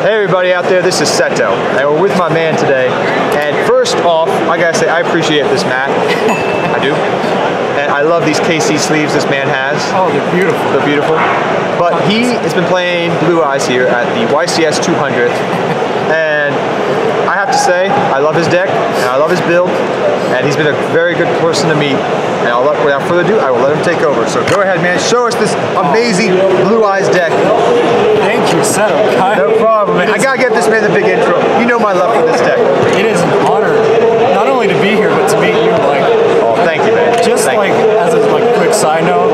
Hey everybody out there, this is Seto, and we're with my man today. And first off, I gotta say, I appreciate this mat. I do. And I love these KC sleeves this man has. Oh, they're beautiful. They're beautiful. But he has been playing Blue Eyes here at the YCS 200th. And I have to say, I love his deck, and I love his build, and he's been a very good person to meet. And without further ado, I will let him take over. So go ahead, man. Show us this amazing Blue Eyes deck. Thank you, Seto. No problem, man. I gotta get this man the big intro. You know my love for this deck. It is an honor, not only to be here, but to meet you. Oh, thank you, man. Just as a quick side note,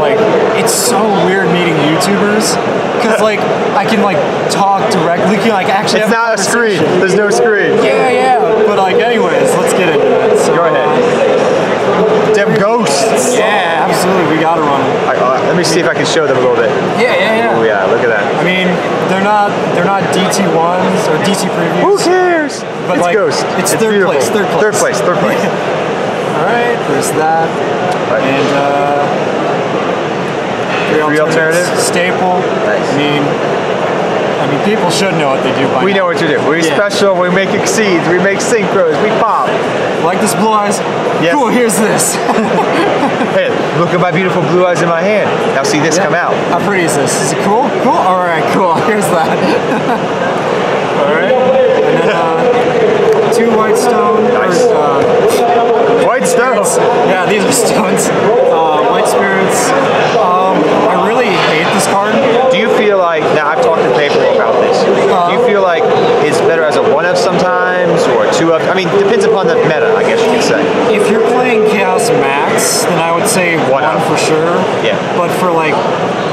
it's so weird meeting YouTubers because I can talk directly. You can actually. It's not a screen. There's no screen. Yeah. But anyways, let's get into it. So, go ahead. Them ghosts. Yeah, absolutely. We gotta run them. Let me see if I can show them a little bit. Yeah. Oh yeah, look at that. I mean, they're not DT1s or DT previews. Who cares? But it's ghost. It's third place. Third place. All right, there's that. Right. And three alternatives. Staple. Nice. I mean, people should know what they do by We know what to do. We're special, we make exceeds, we make synchros, we pop. Like this Blue Eyes? Yes. Cool, here's this. Hey, look at my beautiful Blue Eyes in my hand. Now see this come out. How pretty is this? Is it cool? Cool? Alright, cool. Here's that. Alright. And then 2 white stone. Nice. White stones? Yeah, these are stones. White spirits. I really hate this card. Do you feel like, now I've talked to people about this, do you feel like it's better as a 1-up sometimes, or a 2-up? I mean, depends upon the meta, I guess you could say. If you're playing Chaos Max, then I would say 1 for sure. Yeah. But for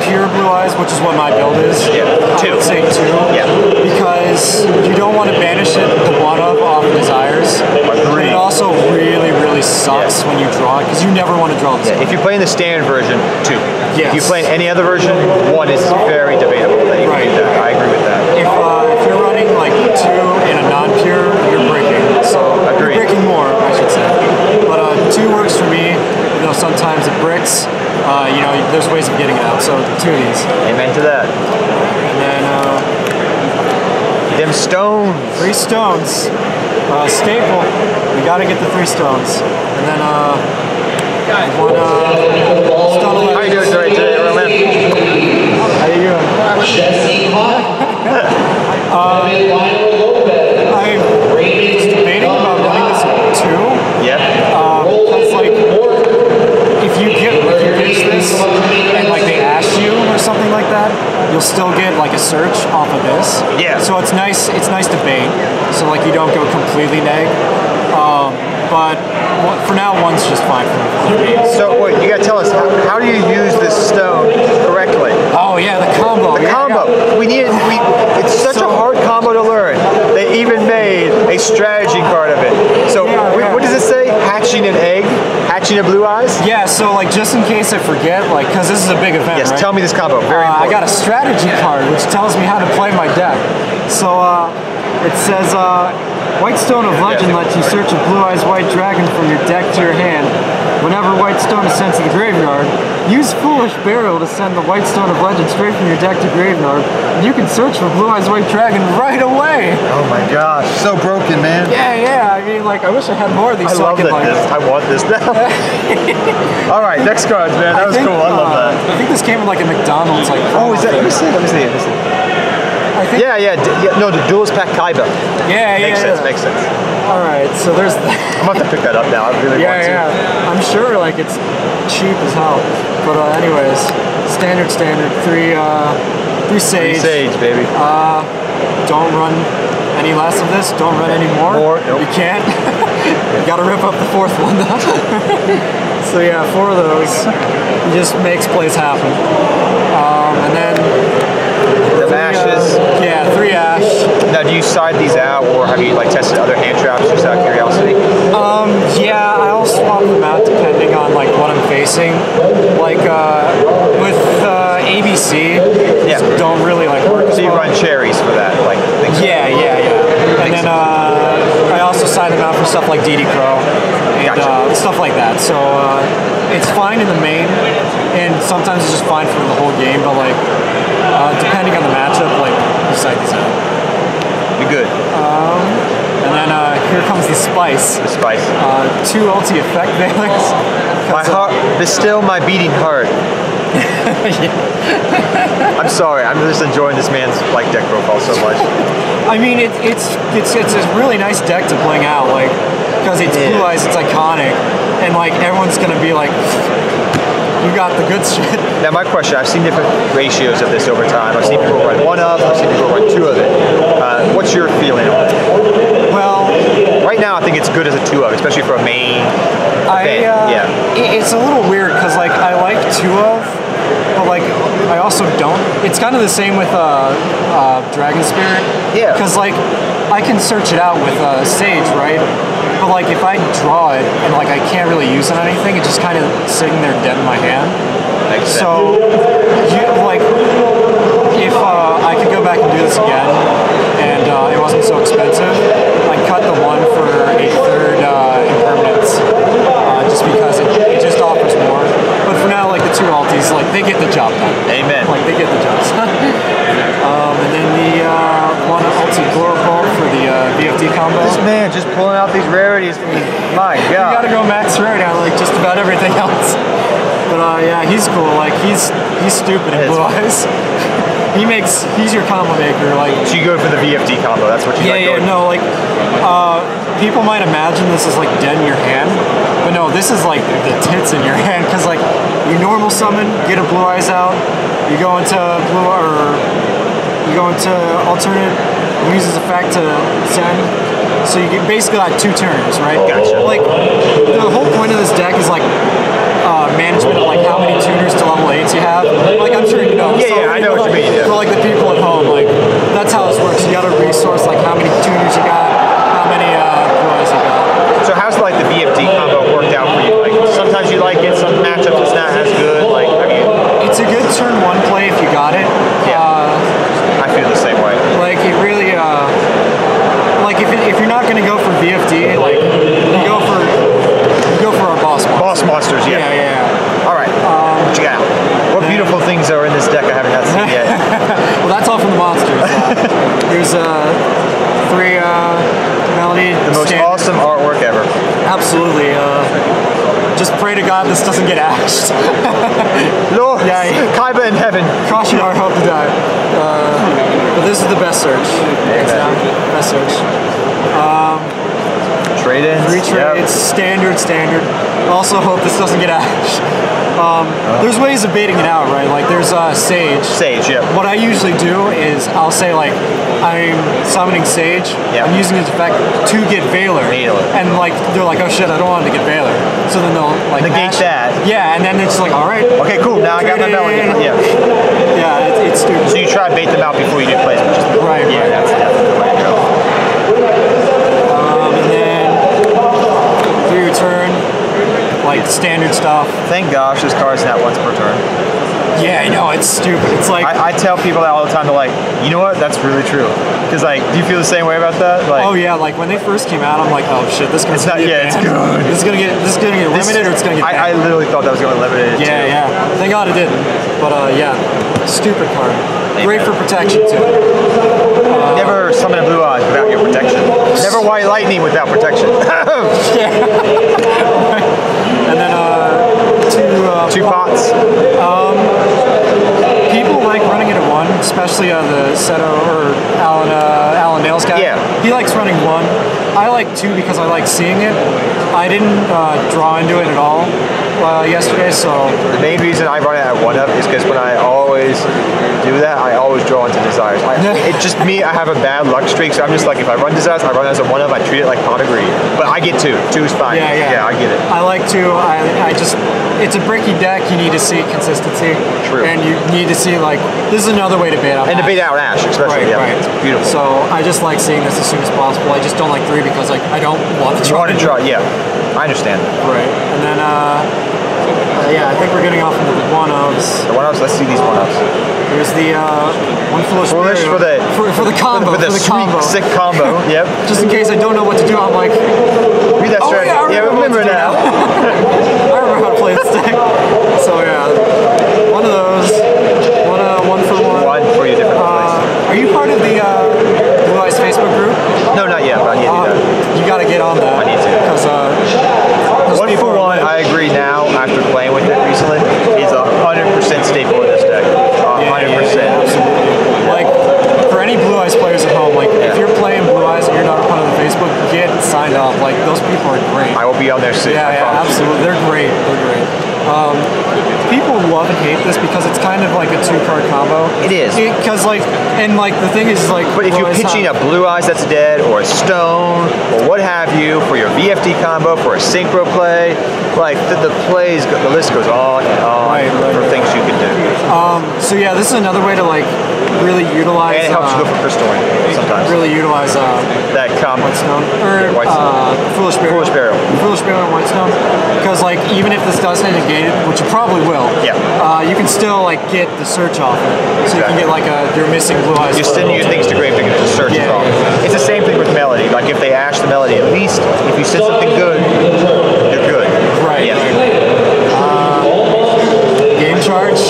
pure Blue Eyes, which is what my build is, I would say 2. Yeah. Because you don't want to banish the 1-up off Desires. But it also really sucks when you draw it, because you never want to draw this. Yeah. If you're playing the standard version, 2. Yes. If you're playing any other version, 1 is very debatable. Right. I agree with that. If you're running 2 in a non-pure, you're breaking. So Agreed. You're breaking more, I should say. But 2 works for me. Sometimes it bricks. There's ways of getting it out. So 2 of these. Amen to that. And then them stones. 3 stones. Staple. We gotta get the 3 stones. And then one stone. How you doing today, Roman? How you doing? I'm just debating about running this at 2. Yeah. Because if you pitch this and they ash you or something like that, you'll still get a search off of this. Yeah. So it's nice to bait. So you don't go completely neg. But for now, 1's just fine for me. So wait, you gotta tell us, how do you use this stone correctly? Oh yeah, the combo. The combo. Yeah. It's such a hard combo to learn. They even made a strategy card of it. So what does it say? Hatching an egg? Hatching a Blue Eyes? Yeah, so just in case I forget, because this is a big event, yes, right? tell me this combo. Very important. I got a strategy card, which tells me how to play my deck. So it says, White Stone of Legend lets you search a Blue Eyes White Dragon from your deck to your hand. Whenever White Stone is sent to the graveyard, use Foolish Burial to send the White Stone of Legend straight from your deck to graveyard, and you can search for Blue Eyes White Dragon right away! Oh my gosh, so broken, man. Yeah, I mean, I wish I had more of these. I love this. I want this now. Alright, next cards, man. That was cool. I love that. I think this came with a McDonald's Oh, is that? Let me see. I think. Yeah. No, the Duelist Pack Kaiba. Yeah. Makes sense. All right, so there's that. I'm gonna have to pick that up now. I really want to. Yeah. I'm sure it's cheap as hell. But anyways, standard. 3 sage. 3 sage, baby. Don't run any less of this. Don't run any more. Nope. You can't. You gotta rip up the 4th one though. So yeah, 4 of those. It just makes plays happen. And then the ashes. 3 ash. Now, do you side these out, or have you tested other hand traps just out of curiosity? Yeah, I'll swap them out depending on what I'm facing. With ABC, don't really work. So you run cherries for that, things. Yeah. And then I also side them out for stuff like DD Pro and stuff like that. So it's fine in the main, and sometimes it's just fine for the whole game. But depending on the matchup, you side these out. good. And then here comes the spice. The spice. 2 ulti effect veilers. My heart, there's still my beating heart. I'm sorry, I'm just enjoying this man's like deck profile so much. I mean, it's a really nice deck to bling out, like, because it's Blue Eyes, it's iconic, and like everyone's gonna be like, you got the good shit. Now my question, I've seen different ratios of this over time. I've seen people run 1 of, I've seen people run 2 of it. What's your feeling on it? Well, right now I think it's good as a 2 of, especially for a main event. It's a little weird because like I like 2 of, but like I also don't. It's kind of the same with Dragon Spirit. Yeah. Because like I can search it out with Sage, right? But like if I draw it and like I can't really use it on anything, it's just kind of sitting there dead in my hand. So like if I could go back and do this again and it wasn't so expensive, I'd cut the 1 for a 3rd impermanence just because it just offers more. But for now, like the 2 alties, like they get the job done. Amen. Like they get the job done. And then the 1 ulti Glory Bolt for the VFD combo. This man just pulling out these rarities from me. My God. You gotta go max rarity on like just about everything else. But yeah, he's cool. Like he's stupid in Blue Eyes. He's your combo maker. Like so you go for the VFD combo. That's what you like. Yeah, no, like people might imagine this is like dead in your hand, but no, this is like the tits in your hand because like you normal summon, get a Blue Eyes out, you go into alternate, use his effect to send. So you get basically like 2 turns, right? Gotcha. Like the whole point of this deck is like management of like how many tuners to level 8s you have. Like I'm sure you know. Yeah, I know what you mean. Yeah. For like the people at home, like that's how this works. You got to resource like how many tuners you got, how many Blue Eyes you got. So how's like the VFD combo worked out for you? Like sometimes you like it, some matchups it's not as good. Like I mean, it's a good turn 1 play if you got it. Yeah. I feel the same way. Like it really, like if you're not gonna go for VFD, like you go for our boss monsters. Boss monsters, yeah. Yeah. All right. What you got? What beautiful things are in this deck I haven't not seen yet? Well, that's all from the monsters. There's 3 Melody. The most awesome artwork ever. Absolutely. Just pray to God this doesn't get axed. Lord, Kaiba in heaven. Cross your heart, hope to die. But this is the best search. Best search. Trade-ins. 3 trades, standard. Also hope this doesn't get axed. There's ways of baiting it out, right? Like there's Sage. Sage, yeah. What I usually do is I'll say like I'm summoning Sage. Yeah. I'm using his effect to get Veiler. And like they're like, oh shit, I don't want to get Veiler. So then they'll like negate that. Yeah, and then it's like, all right. Okay, cool. Now I got my melody. Yeah. Yeah, it's stupid. So you try to bait them out before you do plays, which is right. Yeah, that's definitely the way to go. And then through your turn, like standard stuff. Thank gosh this card's not once per turn. Yeah, I know, it's stupid. It's like I tell people that all the time. They're like, you know what? That's really true. Because like, do you feel the same way about that? Like, oh yeah, like when they first came out, I'm like, oh shit, this is gonna it's good. This is gonna get limited, or it's gonna get I literally thought that was going to limit it. Yeah. Thank God it didn't. But yeah, stupid card. Great for protection too. Never summon a Blue Eyes without your protection. Never White Lightning without protection. Yeah. And then 2 pots. People like running it at 1, especially the Seto or Alan Nails guy. Yeah. He likes running 1. I like 2 because I like seeing it. I didn't draw into it at all yesterday, so the main reason I run it at 1-up is because when I always do that, I always draw into desires. It's just me, I have a bad luck streak, so I'm just like, if I run desires, I run as a 1-up, I treat it like pot of greed. But I get 2. 2 is fine. Yeah, I get it. I like 2. I just, it's a bricky deck, you need to see consistency. True. And you need to see, like, this is another way to bait out And to bait out Ash, especially. Right. It's beautiful. So I just like seeing this as soon as possible. I just don't like 3 because, like, I don't want to You draw. want to draw, yeah. I understand. Right. And then, yeah, I think we're getting off into the 1-ofs. The 1-ups, let's see these 1-ups. There's the one foolish for the combo. For the sweet, sick combo. Yep. Just in case I don't know what to do, I'm like, read that strategy. Yeah, I remember now. I remember how to play this deck. So yeah, one of those. One for one. One for you different places. Are you part of the Blue Eyes Facebook group? No, not yet, but I need to do that. You got to get on that. I need to. Because one for one, I agree now after playing with it recently, is 100% staple in this deck. 100%. Yeah, absolutely. Like, for any Blue Eyes players at home, like, if you're playing Blue Eyes and you're not a part of the Facebook, get signed up. Like, those people are great. I will be on there soon. Yeah, absolutely. They're great. They're great. People love and hate this because it's kind of like a 2-card combo. It is. Because like, and like the thing is like. But if you're pitching a Blue Eyes that's dead, or a Stone, or what have you, for your VFD combo, for a synchro play, like the list goes on and on for things you can do. So yeah, this is another way to like really utilize. And it helps you go for Crystalline sometimes. Really utilize that combo. Whitestone or Foolish Burial. Foolish Burial and Whitestone. Because like even if this doesn't negate it, which it probably will, you can still like get the search off it. So you can get like you're missing Blue Eyes. You still use things to grave to get the search off. It's the same thing with Melody. Like if they ash the Melody, at least if you said something good, you're good. Right. Yeah. Game charge.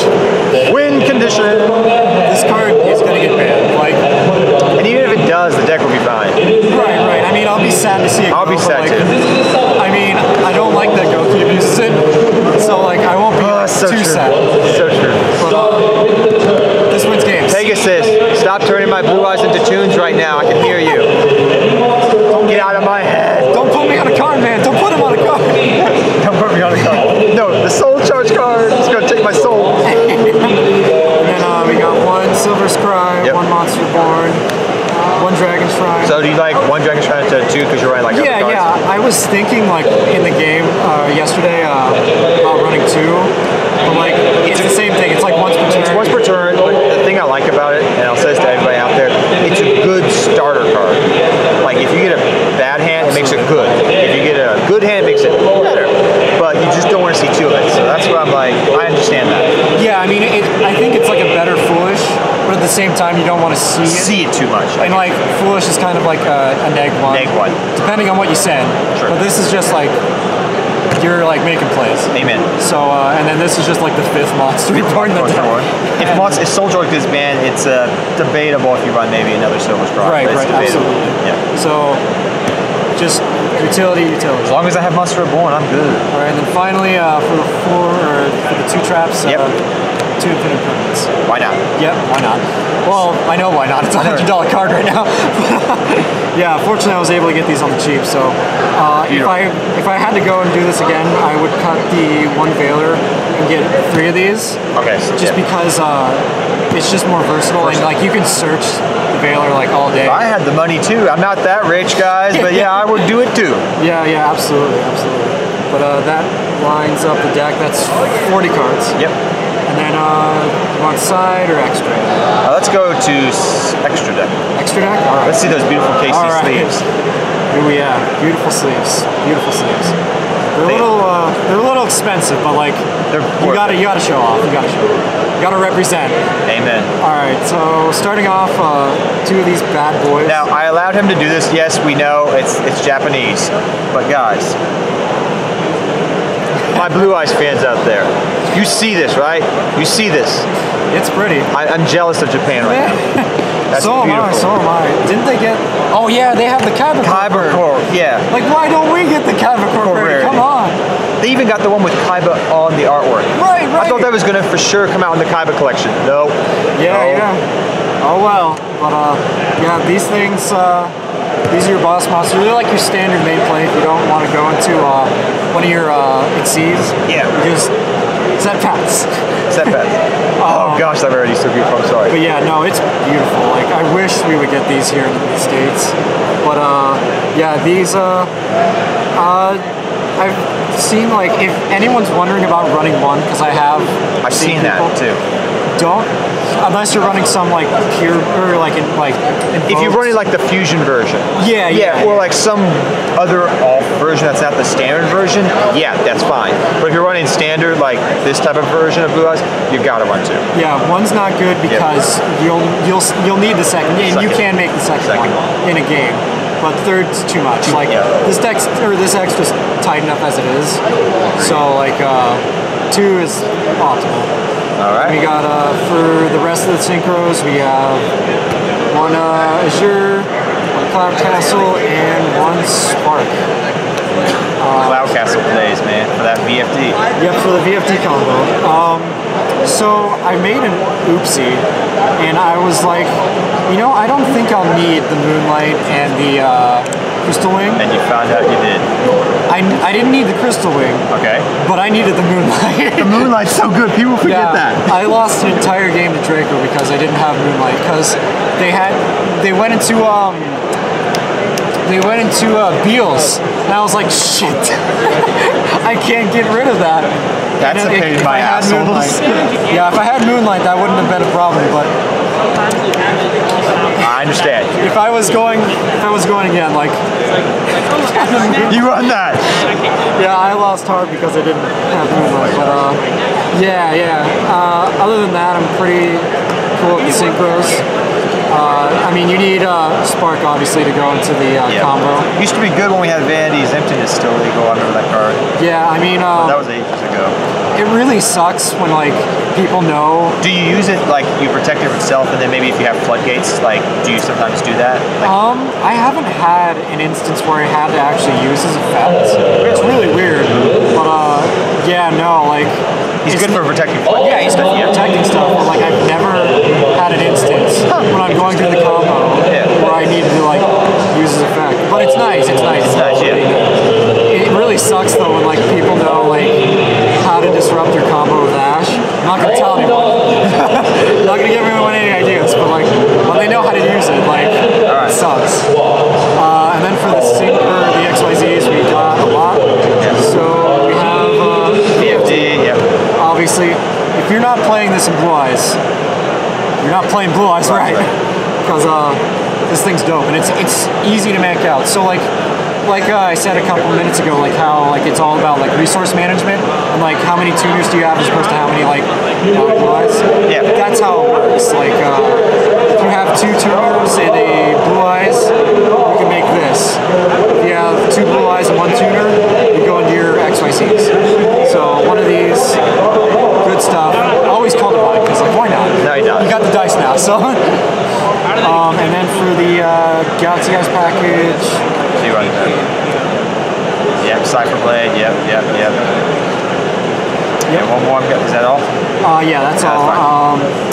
Win condition. This card is gonna get banned. Like, and even if it does, the deck will be fine. Right. I mean, I'll be sad to see it. I'll be sad too. I mean, I don't like that Goki abuses it, so like I won't be too sad. So true. But this wins games. Pegasus, stop turning my Blue Eyes into tunes right now. I can hear you. Get out of my head. Don't put me on a card, man. Don't put him on a card. Don't put me on a card. No, the soul charge card is going to take my soul. And then we got 1 Silver Scry, 1 Monster Born, 1 Dragon Shrine. So do you like 1 Dragon Shrine to 2 because you're running like yeah. I was thinking like in the game yesterday about running 2, but like it's the same thing. It's like once per turn. It's once per turn, but the thing I like about it, and I'll say this to everybody out there, it's a good starter card. Like if you get a bad hand, it makes it good. If you get a good hand, it makes it better. But you just don't want to see 2 of it. So that's what I'm like. I understand that. Yeah, I mean, I think it's like a better Foolish, but at the same time, you don't want to see it too much. And like Foolish is kind of like a neg 1. Neg 1. Depending on what you send. True. But this is just like you're like making plays. Amen. So and then this is just like the 5th monster reborn. If Soul Joy is banned, it's debatable if you run maybe another Silver Scry. Right, debatable. Absolutely. Yeah. So just utility. As long as I have Monster Reborn, I'm good. All right, and then finally for the 2 traps, 2 infinite permanents. Why not? Yep, why not? Well, I know why not. It's a $100 card right now. Yeah, fortunately I was able to get these on the cheap. So if I had to go and do this again, I would cut the 1 Veiler and get 3 of these. Okay. Just because it's just more versatile and like you can search the Veiler like all day. I had the money too. I'm not that rich, guys, but yeah, I would do it too. Yeah, absolutely. But that lines up the deck. That's 40 cards. Yep. And then you want side or extra? Let's go to extra deck. Extra deck? All right. Let's see those beautiful KC sleeves. Here we have beautiful sleeves. Beautiful sleeves. They're a little expensive, but like you gotta show off. You gotta represent. Amen. All right. So starting off, 2 of these bad boys. Now I allowed him to do this. Yes, we know it's Japanese, but guys, my Blue Eyes fans out there, you see this, right? You see this. It's pretty. I'm jealous of Japan right now. That's so beautiful. So am I. Didn't they get? Oh yeah, they have the Kaiba Core. Yeah. Like why don't we get the Kaiba Core? Come on. They even got the one with Kaiba on the artwork. Right. I thought that was gonna for sure come out in the Kaiba collection. No. Yeah. Oh well. But yeah, these things. These are your boss monsters. They're like your standard main play if you don't want to go into one of your exceeds. Yeah. You just set paths. Oh gosh, that already so beautiful. I'm sorry. But yeah, no, it's beautiful. Like I wish we would get these here in the States. But yeah, these I've seen like if anyone's wondering about running 1, because I've seen that too. Don't unless you're running some like pure or like if you're running like the fusion version. Yeah. Or like some other alt version that's not the standard version. Yeah, that's fine. But if you're running standard like this type of version of Blue Eyes, you gotta run 2. Yeah, 1's not good because you'll need the second, and you can make the second one in a game. But 3rd's too much. Like this extra's tight enough as it is. So like 2 is optimal. All right. We got for the rest of the synchros, we have 1 Azure, 1 Cloud Castle, and 1 Spark. Cloud Castle plays, man, for that VFD. Yep, for the VFD combo. So I made an oopsie, and I was like, you know, I don't think I'll need the Moonlight and the Crystal Wing. And you found out you did. I didn't need the Crystal Wing. Okay. But I needed the Moonlight. The Moonlight's so good, people forget that. I lost an entire game to Draco because I didn't have Moonlight, because they went into Beals, and I was like, shit, I can't get rid of that. That's a pain in my assholes. Yeah, if I had Moonlight, that wouldn't have been a problem, but I understand. if I was going again, like, you run that. yeah, I lost hard because I didn't have Moonlight, but other than that, I'm pretty cool with the synchros. I mean, you need Spark, obviously, to go into the combo. Used to be good when we had Vanity's Emptiness still legal under that card. Yeah, I mean... that was ages ago. It really sucks when, like, people know... Do you use it, like, you protect it from itself, and then maybe if you have floodgates, like, do you sometimes do that? Like, I haven't had an instance where I had to actually use his effect. It's really weird. But, yeah, no, like... He's good for protecting floodgates. Yeah, he's good for protecting stuff, but, like, I've never had an instance when I'm going through the combo where I needed to, like, use his effect. But it's nice, It's nice, yeah. It really sucks, though, when, like, people know, like, how to disrupt your combo with Ash. I'm not going to tell anyone. I'm not going to give anyone any ideas, but, like, when they know how to use it, like, it sucks. And then for the XYZs, we got a lot. So we have VFD, obviously, if you're not playing this in Blue Eyes, you're not playing Blue Eyes right. Because this thing's dope, and it's easy to make out. So like I said a couple minutes ago, like how like it's all about like resource management and like how many tuners do you have as opposed to how many like Blue Eyes. Yeah. That's how it works. Like if you have 2 tuners and a Blue Eyes, you can make this. If you have 2 Blue Eyes and 1 tuner, you go into your XYZs. So one of these, good stuff. Always call Divine, because like why not? No, you don't. You got the dice now, so. And then for the Galaxy Guys package. So you run that. Yep, Cypher Blade, yep. Yeah, one more, is that all? Yeah, that's all.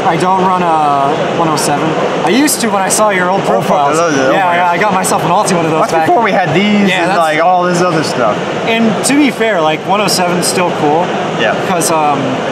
I don't run a 107. I used to when I saw your old profiles. Yeah, I got myself an ulti one of those back. Before we had these and like all this other stuff. And to be fair, like 107 is still cool. Yeah. Because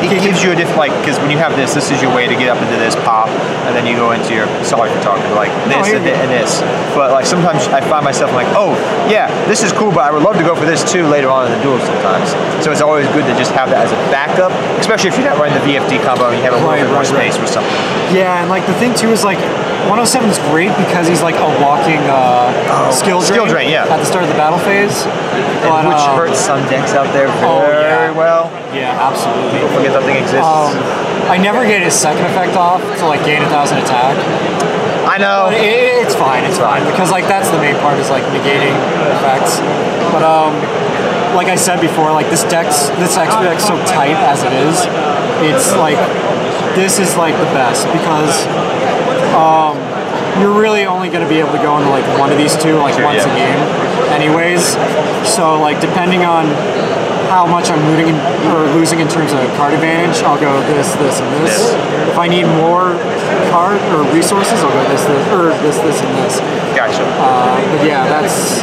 it gives you a different, like, because when you have this is your way to get up into this pop, and then you go into your, sorry for talking, like this and this. But like sometimes I find myself like, oh yeah, this is cool, but I would love to go for this too later on in the duel sometimes. So it's always good to just have that as a backup, especially if you're not running the VFD combo and you have a little bit more space for something. Yeah, and like the thing too is like 107 is great because he's like a walking skill drain yeah. At the start of the battle phase. But, which hurts some decks out there very well. Yeah, absolutely. People forget that thing exists. I never get his second effect off to like gain 1,000 attack. I know. But it's fine, because like that's the main part is like negating effects. But like I said before, like this XP deck's so tight as it is. It's like this is like the best because you're really only going to be able to go into like one of these two like once a game anyways. So like depending on how much I'm losing in terms of card advantage, I'll go this, and this. If I need more card or resources, I'll go this, and this. Gotcha. But yeah, that's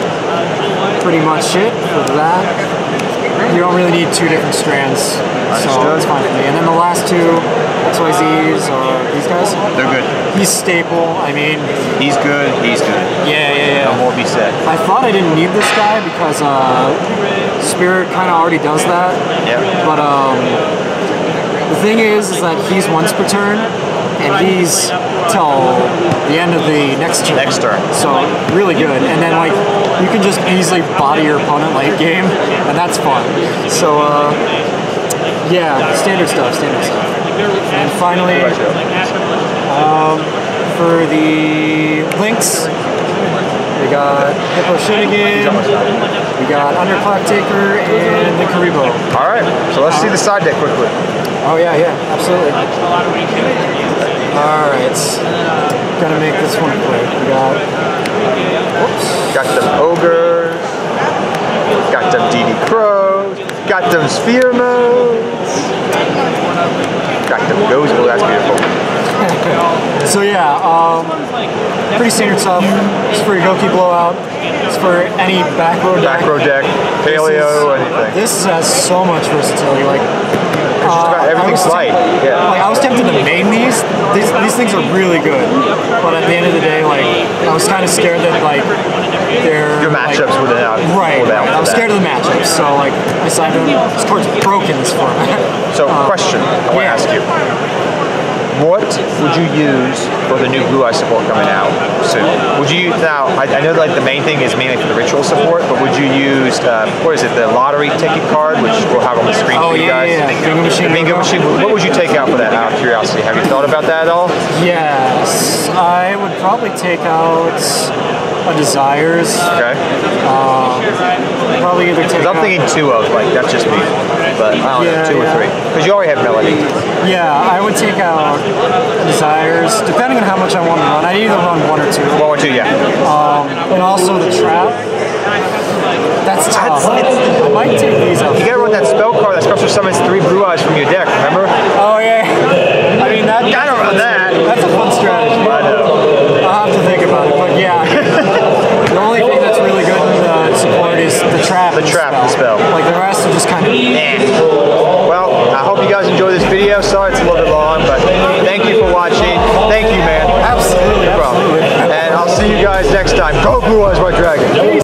pretty much it for that. You don't really need 2 different strands, so it's fine for me. And then the last 2 XYZs are these guys. They're good. He's staple. I mean, he's good. Yeah. No more be said. I thought I didn't need this guy because Spirit kind of already does that. Yeah. But the thing is that he's once per turn, and he's till the end of the next turn. So really good. And then like you can just easily body your opponent late game, and that's fun. So yeah, standard stuff. And finally, for the links, we got Hippo Shinigami, we got Underclock Taker, and the Karibo. Alright, so let's see the side deck quickly. Oh yeah, absolutely. Alright, gotta make this one quick. We got them sphere modes. Got them goes. Oh, that's beautiful. So yeah, pretty standard stuff. It's for your Goki blowout. It's for any back row deck. Back row deck, paleo, anything. This has so much versatility. Like everything's light. Yeah. Like I was tempted to main these. These things are really good, but at the end of the day, like I was kind of scared that like your matchups would have right. I was scared of the matchups, so like I decided to just towards broken this format. So question I want to ask you. What would you use for the new Blue Eye support coming out soon? Would you now? I know like the main thing is mainly for the ritual support, but would you use what is it? The lottery ticket card, which we'll have on the screen for you guys. Yeah. Bingo machine. Bingo machine. What would you take out for that? Out of curiosity, have you thought about that at all? Yes, I would probably take out a Desires. Okay. Probably either take. I'm thinking 2 of like that's just me, but I don't know 2 or 3 because you already have Melody. Yeah, I would take out Desires, depending on how much I want to run. I'd either run 1 or 2. 1 or 2, yeah. And also the Trap. That's tough. I might take these out. You gotta run that spell card that special summons 3 Blue Eyes from your deck, remember? Oh yeah. I mean that. You gotta run that. That's a fun strategy. I know. I'll have to think about it, but yeah. The only thing that's really good in support is the Trap. The Trap and the spell. Like the rest are just kind of. Well, I hope you guys enjoy this video. Sorry it's a little bit long, but thank you for watching. Thank you, man. Absolutely. No problem. And I'll see you guys next time. Go Blue Eyes White Dragon.